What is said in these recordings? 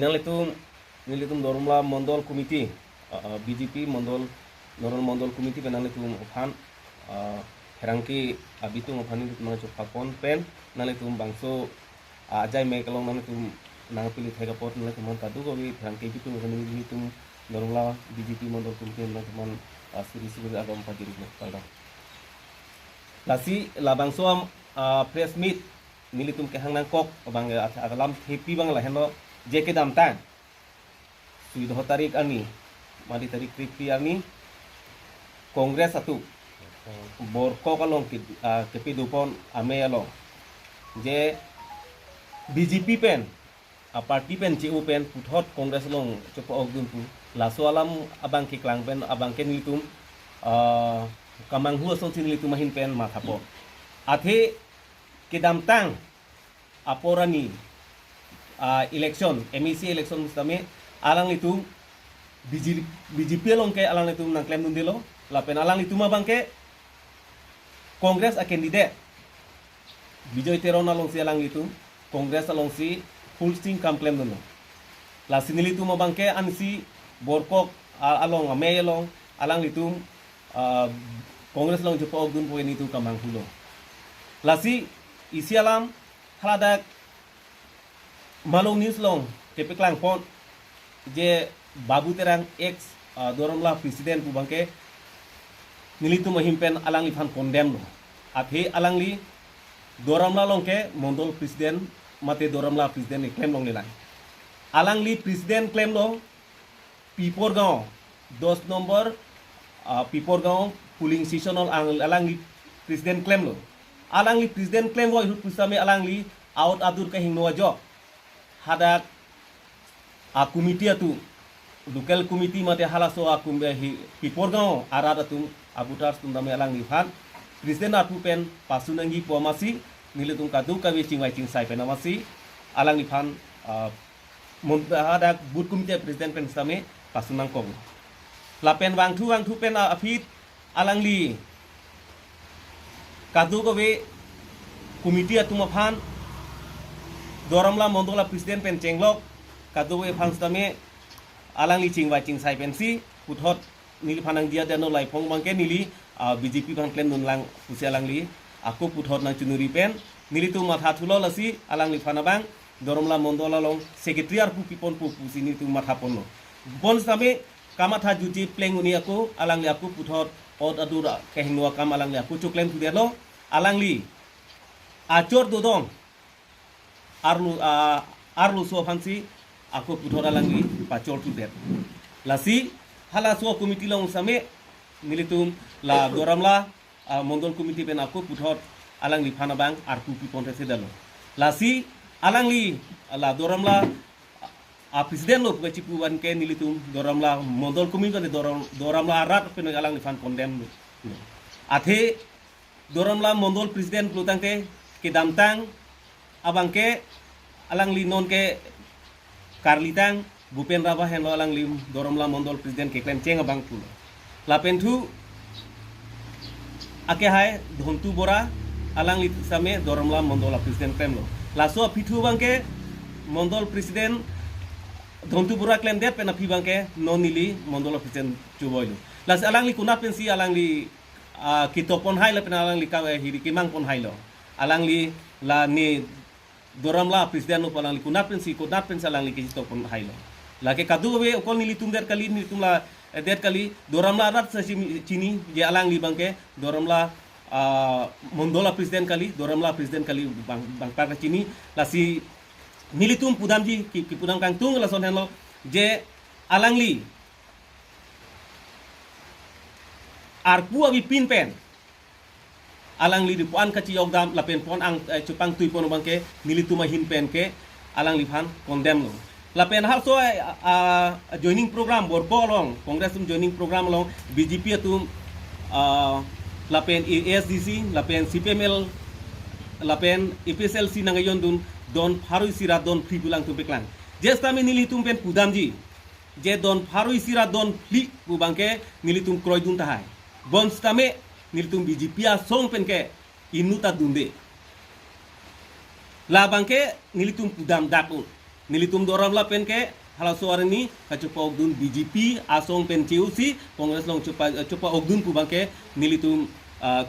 নিলিতুম দরমলা mandal committee BJP mandal নরল mandal committee নালিতুম ফান herangki abitu ngofani tumang chopapon pen nalitum bangso ajai mekalong nalitum nangapili thega pot nalitum kadu ko bi herangki bitu ngofani nilitum norongla BJP mondol kumte nalitum siri agam pagiri palda lasi la bangso press meet nilitum kehang nangkok bang agalam happy bang la hendo jeke damtan sui 10 tarik ani mari tarik kripti ani kongres satu borko kalong kepidupon ame along je BJP pen party pen CU pen puthot kongres long chopo ogdun pu laso alam abang kiklang pen abang ken litum kamang hu son sin litum mahin pen mathapo athe kedam tang aporani election MEC election mustame alang litum BJP long ke alang litum nang claim dun dilo lapen alang litum abang ke Kongres a candidate Bijoy Teron along si alang itu Kongres along si full steam kamplem dono la sinili tu mabangke ansi borkok along ame along alang itu Kongres along jopo ogdun poin itu kamang hulo la si isi alam haladak malong news long kepeklang pon je babu terang ex doromla presiden pu bangke nilitu mahimpen alang li fan condemn lo athe alang li doramla longke mondol presiden mate doramla presiden claim long lelai alang li presiden claim lo Piporgaon 10 nomor Piporgaon polling station alang li presiden claim lo alang li presiden claim wo ihut pusame alang li out adur ka hingno ajo hadak committee atu local committee mate halaso Piporgaon arada tu abutar tundame alang lihan presiden atu pen pasunangi pomasi nilitung kadu kawi cingwai cingsai penamasi alang lihan ada but komite presiden pen stame pasunang kong lapen wang tu pen afit alang li kadu kawi komite atu maphan doramla mondola presiden pen cenglok kadu we phan stame alang li cingwai cingsai pensi puthot nili phanang dia dano lai phong bangke nili BJP bang plan nun lang pusi alang li aku puthot nang chunuri pen nili tu matha thulo lasi alang li phana bang doromla mondola long secretariat pu pipon pu pusi ni tu matha ponno bon same kamatha juji pleng uni aku alang li aku puthot od adura kehnua kam alang li aku chuklen tu delo alang li achor dodong arlu so phansi aku puthot alang li pachor tu der lasi hala so komiti long same nilitum la doramla mondol komiti pen aku puthot alang li phana bang arku pipon rese dalo lasi alang li la doramla presiden lo gachi puan ke nilitum doramla mondol komiti pen doramla arat pen alang li phan condemn athe doramla mondol presiden plutang te ke damtang abang ke alang li non ke karlitang Bupen Raba hendo alang lim doromla mondol presiden ke klaim ceng abang tu lapen thu ake hai dhontu bora alang li same doromla mondol presiden klaim lo laso pithu bangke mondol presiden dhontu bora klaim det pena phi bangke nonili mondol presiden chuboilu las alang li kuna pensi alang li kitopon hai la pena alang li ka hiri kimang pon hai lo alang li la ni doromla presiden lo alang li kuna pensi alang li kitopon hai lo lagi kadu we okol nilitum der kali nilitum la der kali doramla rat sa chini je alang li bangke doramla mondola presiden kali doramla presiden kali bang par chini la si nilitum pudamji ki pudam kang tung la son hello je alang li arpu abi pin pen alang li puan kaci yogdam la pen pon ang chupang tui pon bangke nilitum hin pen ke alang li phan condemn lo lapen hal so joining program borko long kongres joining program long BJP atum lapen ASDC lapen CPML lapen EPSLC nangayon dun don pharoi sira don free bulang tu beklang jestame nilitum pen pudamji je don pharoi sira don fli bu bangke nilitum kroy dun tahai bon stame nilitum BJP a song pen ke inuta dunde la bangke nilitum pudam dakun nilitum doramla pen ke halaswar ni kacupa ogdun BJP asong pen CUC Kongres long cupa ogdun pu bangke nilitum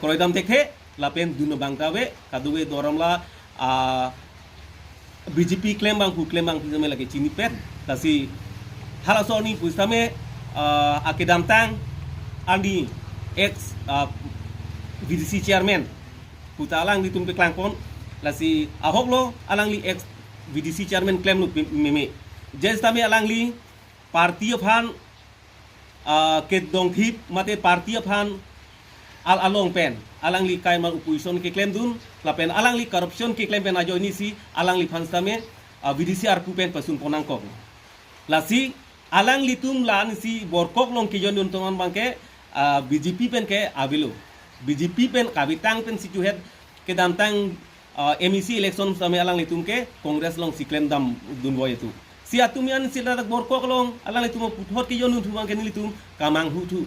kroidam dekhe lapen duno bangtawe kaduwe doramla BJP klaim bang pisame lagi cini pet tasi halaswar ni pusame akedam tang andi ex VDC chairman puta alang litum pe klangpon lasi ahok lo alang li ex VDC chairman claim lu meme jes tame alang li parti phan ke dong thip mate parti phan al along pen alang li kai mal opposition ke claim dun la pen alang li corruption ke claim pen ajo ini si alang li phan tame VDC arpu pen pasun ponang kok lasi alang li tum lan si borkok long ke jon tongan bangke BJP pen ke avilo BJP pen kabitang pen situhet ke dantang MEC election same alang litum ke Kongres long si claim dam dun boy itu si atumian sila dak borkok long alang litum puthot ke jon thumang ke nilitum kamang hutu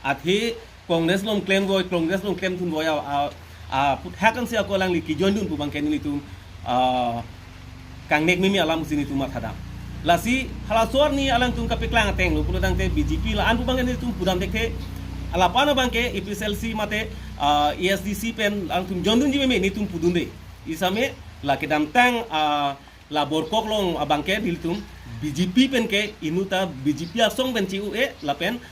athe Kongres long claim boy Kongres long claim thun boy puthakan si ako alang li ki jon dun pubang ke nilitum kang nek mimi alam sini tumat hadam lasi halasor ni alang tum kapiklang ateng lu puludang te BJP la an pubang ke nilitum pudam dekhe alapana bangke EPSLC mate ESDC pen angtum jondun jibe me nitum pudunde isame la kedam tang la borkok long abangke diltum BJP pen ke inuta BJP asong pen CUE la pen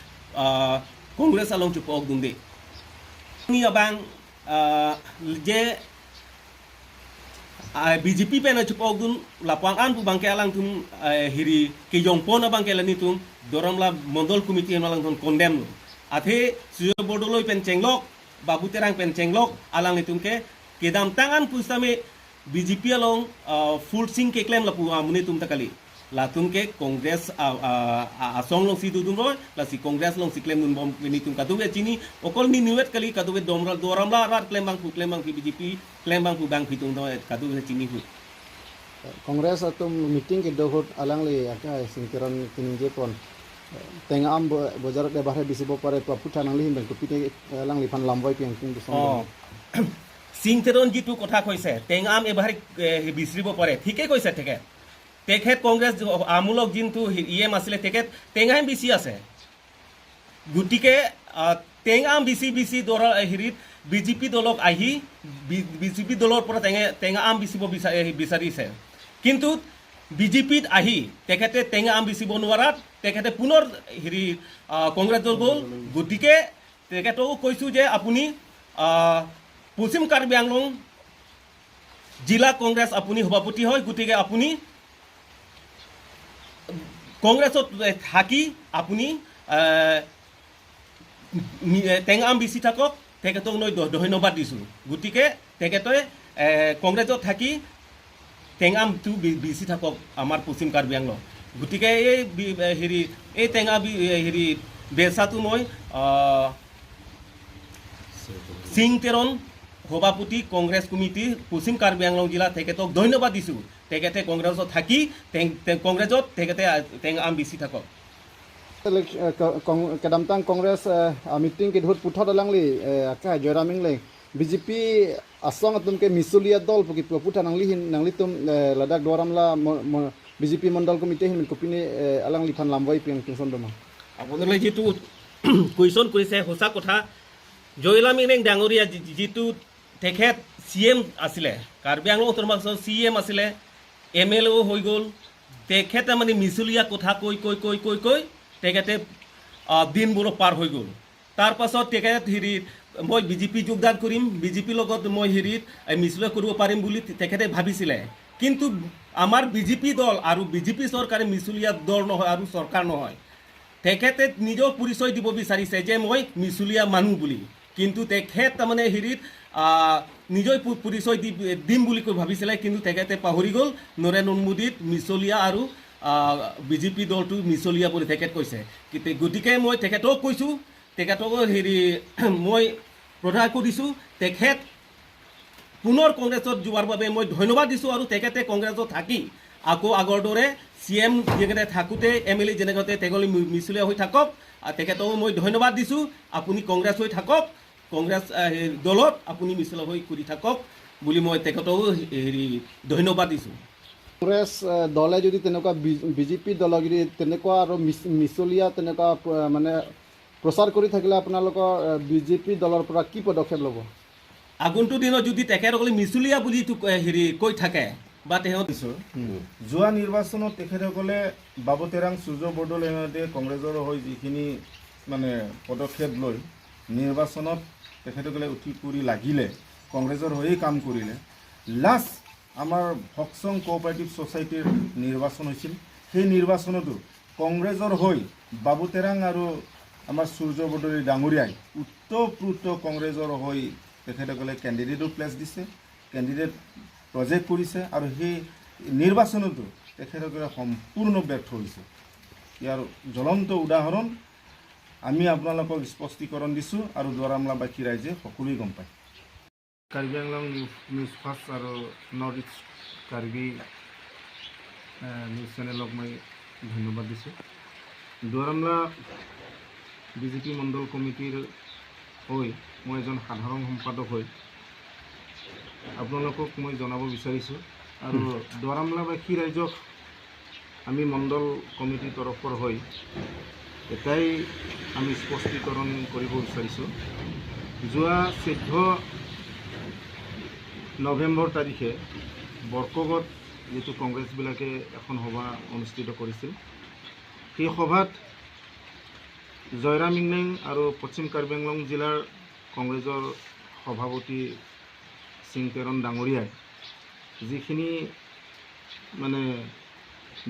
Kongres along cupo ogdunde ni abang je BJP pen cupo ogdun lapang an pu bangke alang tum hiri ke jongpon abangke lanitum doram la mondol committee malang ton condemn lo athe suyo bodoloi pen cenglok babu terang pen cenglok alang litum ke kedam tangan pusame BJP along full sing ke claim la pu amune tum takali la tum ke Kongres asong long si dudum roy la si Kongres long si claim dun bom ni tum katuwe chini okol ni niwet kali katuwe doramla rat claim bang pu BJP claim bang pu bang pitung do katuwe chini hu Kongres atum meeting ke dohot alang le aka singkiran kininje pon tengah am bojar de bahre bisibo pare puta nang lihin ben kupite lang lipan lamboi piang tung song singteron jitu kotha koise tengah am e bahre bisribo pare thike koise theke tekhet Kongres amulok jintu ইএম আসলে তেখেত টেঙাম বেছি আছে গুটিকে টেঙাম বেছি দলৰ হেৰিত BJP দলক আহি বিজেপি দলৰ পৰা টেঙাম বেছিব বিচাৰিছে কিন্তু বিজেপিত আহি তেখেতে টেঙাম বেছিব নোৱাৰাত তেখেতে পুনৰ হেৰি কংগ্ৰেছ দল গ'ল গতিকে তেখেতক কৈছোঁ যে আপুনি পশ্চিম কাৰ্বি আংলং জিলা কংগ্ৰেছ আপুনি সভাপতি হয় গতিকে আপুনি কংগ্ৰেছত থাকি আপুনি টেঙাম বেছি থাকক তেখেতক মই ধন্যবাদ দিছোঁ গতিকে তেখেতে কংগ্ৰেছত থাকি টেঙামটো বেছি থাকক আমাৰ পশ্চিম কাৰ্বি আংলং গতিকে এই হেৰি এই টেঙা হেৰি বেচাটো মই সিংতেৰণ সভাপতি কংগ্ৰেছ কমিটি পশ্চিম কাৰ্বি আংলং জিলা তেখেতক ধন্যবাদ দিছোঁ তেখেতে কংগ্ৰেছত থাকি কংগ্ৰেছত তেখেতে টেঙাম বেছি থাকক kedamtang Kongres meeting ke dohot puthot alang li aka joraming le BJP asong atum ke misulia dol puki puta nang lihin nang litum ladak doram la BJP mandal komite hin kopini alang lipan lamboi piang tingson doma আপোনালোকে যেটো question কৰিছে সঁচা কথা জয়লামিং নেং ডাঙৰীয়া যেটো তেখেত CM আছিলে কাৰ্বি আংলং উত্তৰ মাছৰ CM আছিলে MLA হৈ গ'ল তেখেতে মানে মিছলীয়া কথা কৈ তেখেতে দিনবোৰ পাৰ হৈ গ'ল তাৰ পাছত তেখেত হেৰিত মই BJP যোগদান কৰিম BJPৰ লগত মই হেৰিত মিছলীয়া কৰিব পাৰিম বুলি তেখেতে ভাবিছিলে কিন্তু আমাৰ BJP দল আৰু BJP চৰকাৰে মিছলীয়া দল নহয় আৰু চৰকাৰ নহয় তেখেতে নিজৰ পৰিচয় দিব বিচাৰিছে যে মই মিছলীয়া মানুহ বুলি কিন্তু তেখেত তাৰমানে হেৰিত নিজৰ পৰিচয় দিম বুলি কৈ ভাবিছিলে কিন্তু তেখেতে পাহৰি গ'ল নৰেন্দ্ৰ মোদীত মিছলীয়া আৰু BJP দলটো মিছলীয়া বুলি তেখেত কৈছে গতিকে মই তেখেতক কৈছোঁ তেখেতক হেৰি মই প্ৰধান কৰিছোঁ তেখেত পুনৰ কংগ্ৰেছত যোৱাৰ বাবে মই ধন্যবাদ দিছোঁ আৰু তেখেতে কংগ্ৰেছত থাকি আকৌ আগৰ দৰে CM যেনেকৈ থাকোঁতে MLA যেনেকৈ তেখেতে মিছলীয়া হৈ থাকক তেখেতক মই ধন্যবাদ দিছোঁ আপুনি কংগ্ৰেছ হৈ থাকক কংগ্ৰেছ দলত আপুনি মিছলীয়া হৈ কৰি থাকক বুলি মই তেখেতক হেৰি ধন্যবাদ দিছোঁ কংগ্ৰেছ দলে যদি তেনেকুৱা বিজেপি দলক যদি তেনেকুৱা আৰু মিছলীয়া তেনেকুৱা মানে প্ৰচাৰ কৰি থাকিলে আপোনালোকৰ বিজেপি দলৰ পৰা কি পদক্ষেপ ল'ব? আগন্তুক দিনত যদি তেখেতসকলে মিছলীয়া বুলি হেৰি কৈ থাকে বা তেওঁ যোৱা নিৰ্বাচনত তেখেতসকলে বাবু তেৰাং সূৰ্য বৰদলৈহঁতে কংগ্ৰেছৰ হৈ যিখিনি মানে পদক্ষেপ লৈ নিৰ্বাচনত তেখেতসকলে উঠি পৰি লাগিলে, কংগ্ৰেছৰ হৈয়ে কাম কৰিলে। লাষ্ট আমাৰ ভকচং কোঅপাৰেটিভ ছ'চাইটিৰ নিৰ্বাচন হৈছিল, সেই নিৰ্বাচনতো কংগ্ৰেছৰ হৈ বাবু তেৰাং আৰু আমাৰ সূৰ্য বৰদলৈ ডাঙৰীয়াই উত্তপ্ৰোত কংগ্ৰেছৰ হৈ তেখেতসকলে কেণ্ডিডেটো প্লেচ দিছে, কেণ্ডিডেট প্ৰজেক্ট কৰিছে আৰু সেই নিৰ্বাচনতো তেখেতসকলে সম্পূৰ্ণ ব্যৰ্থ হৈছে। ইয়াৰ জ্বলন্ত উদাহৰণ আমি আপোনালোকক স্পষ্টীকৰণ দিছোঁ আৰু দুৱাৰামলাবাসী ৰাইজে সকলোৱে গম পায়। কাৰ্বি আংলং নিউজ ফাৰ্ষ্ট আৰু নৰ্থ ইষ্ট কাৰ্বি নিউজ চেনেলক মই ধন্যবাদ দিছোঁ। দুৱাৰামলা বিজেপি মণ্ডল কমিটিৰ হৈ মই এজন সাধাৰণ সম্পাদক হৈ আপোনালোকক মই জনাব বিচাৰিছোঁ আৰু দুৱাৰামলাবাসী ৰাইজক আমি মণ্ডল কমিটিৰ তৰফৰ হৈ এটাই আমি স্পষ্টীকৰণ কৰিব বিচাৰিছোঁ। যোৱা 14 নৱেম্বৰ তাৰিখে বৰকগত যিটো কংগ্ৰেছবিলাকে এখন সভা অনুষ্ঠিত কৰিছিল, সেই সভাত জয়ৰাম ইংলেং আৰু পশ্চিম কাৰ্বি আংলং জিলাৰ কংগ্ৰেছৰ সভাপতি সিংতেৰণ ডাঙৰীয়াই যিখিনি মানে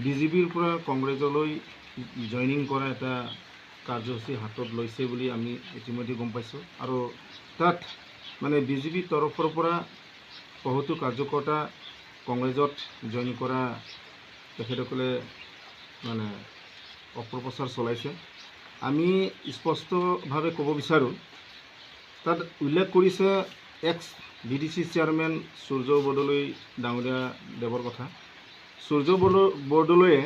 বিজেপিৰ পৰা কংগ্ৰেছলৈ জইনিং কৰা এটা কাৰ্যসূচী হাতত লৈছে বুলি আমি ইতিমধ্যে গম পাইছোঁ আৰু তাত মানে বিজেপিৰ তৰফৰ পৰা বহুতো কাৰ্যকৰ্তা কংগ্ৰেছত জইন কৰা তেখেতসকলে মানে অপপ্ৰচাৰ চলাইছে। আমি স্পষ্টভাৱে ক'ব বিচাৰোঁ, তাত উল্লেখ কৰিছে এক্স BDC চেয়াৰমেন সূৰ্য বৰদলৈ ডাঙৰীয়া দেৱৰ কথা। সূৰ্য বৰদলৈয়ে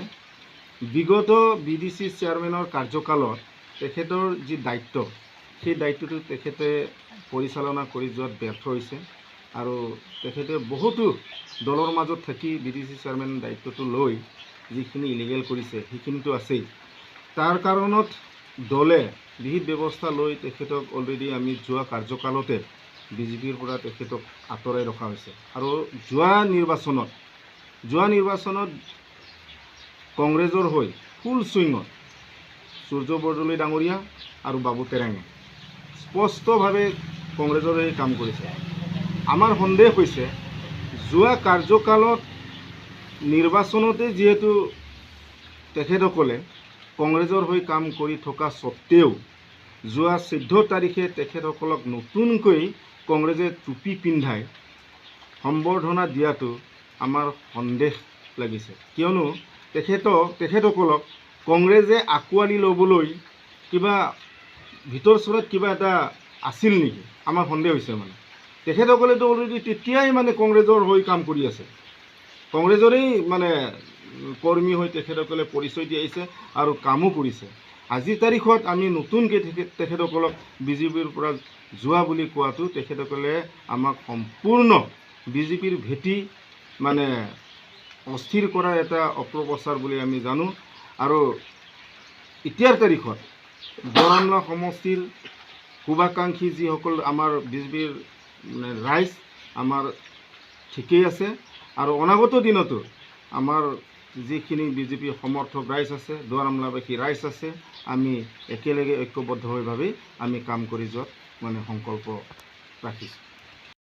বিগত BDC চেয়াৰমেনৰ কাৰ্যকালত তেখেতৰ যি দায়িত্ব, সেই দায়িত্বটো তেখেতে পৰিচালনা কৰি যোৱাত ব্যৰ্থ হৈছে আৰু তেখেতে বহুতো দলৰ মাজত থাকি BDC চেয়াৰমেন দায়িত্বটো লৈ যিখিনি ইলিগেল কৰিছে সেইখিনিতো আছেই। তাৰ কাৰণত দলে বিহিত ব্যৱস্থা লৈ তেখেতক অলৰেডি আমি যোৱা কাৰ্যকালতে বিজেপিৰ পৰা তেখেতক আঁতৰাই ৰখা হৈছে আৰু যোৱা নিৰ্বাচনত কংগ্ৰেছৰ হৈ ফুল চুইঙত সূৰ্য বৰদলৈ ডাঙৰীয়া আৰু বাবু তেৰাঙে স্পষ্টভাৱে কংগ্ৰেছৰ হৈ কাম কৰিছে। আমাৰ সন্দেহ হৈছে যোৱা কাৰ্যকালত নিৰ্বাচনতে যিহেতু তেখেতসকলে কংগ্ৰেছৰ হৈ কাম কৰি থকা স্বত্তেও যোৱা 14 তাৰিখে তেখেতসকলক নতুনকৈ কংগ্ৰেছে টুপি পিন্ধাই সম্বৰ্ধনা দিয়াটো আমাৰ সন্দেহ লাগিছে, কিয়নো তেখেতসকলক কংগ্ৰেছে আঁকোৱালি ল'বলৈ কিবা ভিতৰ চৰত কিবা এটা আছিল নেকি, আমাৰ সন্দেহ হৈছে। মানে তেখেতসকলেতো অলৰেডি তেতিয়াই মানে কংগ্ৰেছৰ হৈ কাম কৰি আছে, কংগ্ৰেছৰেই মানে কৰ্মী হৈ তেখেতসকলে পৰিচয় দি আহিছে আৰু কামো কৰিছে। আজিৰ তাৰিখত আমি নতুনকৈ তেখেতসকলক বিজেপিৰ পৰা যোৱা বুলি কোৱাটো তেখেতসকলে আমাক সম্পূৰ্ণ বিজেপিৰ ভেটি মানে অস্থিৰ কৰা এটা অপপ্ৰচাৰ বুলি আমি জানো। আৰু এতিয়াৰ তাৰিখত দুৱাৰামলা সমষ্টিৰ শুভাকাংক্ষী যিসকল আমাৰ বিজেপিৰ ৰাইজ আমাৰ ঠিকেই আছে আৰু অনাগত দিনতো আমাৰ যিখিনি বিজেপি সমৰ্থক ৰাইজ আছে, দুৱাৰামলাবাসী ৰাইজ আছে, আমি একেলগে ঐক্যবদ্ধভাৱে আমি কাম কৰি যোৱাত মানে সংকল্প ৰাখিছোঁ।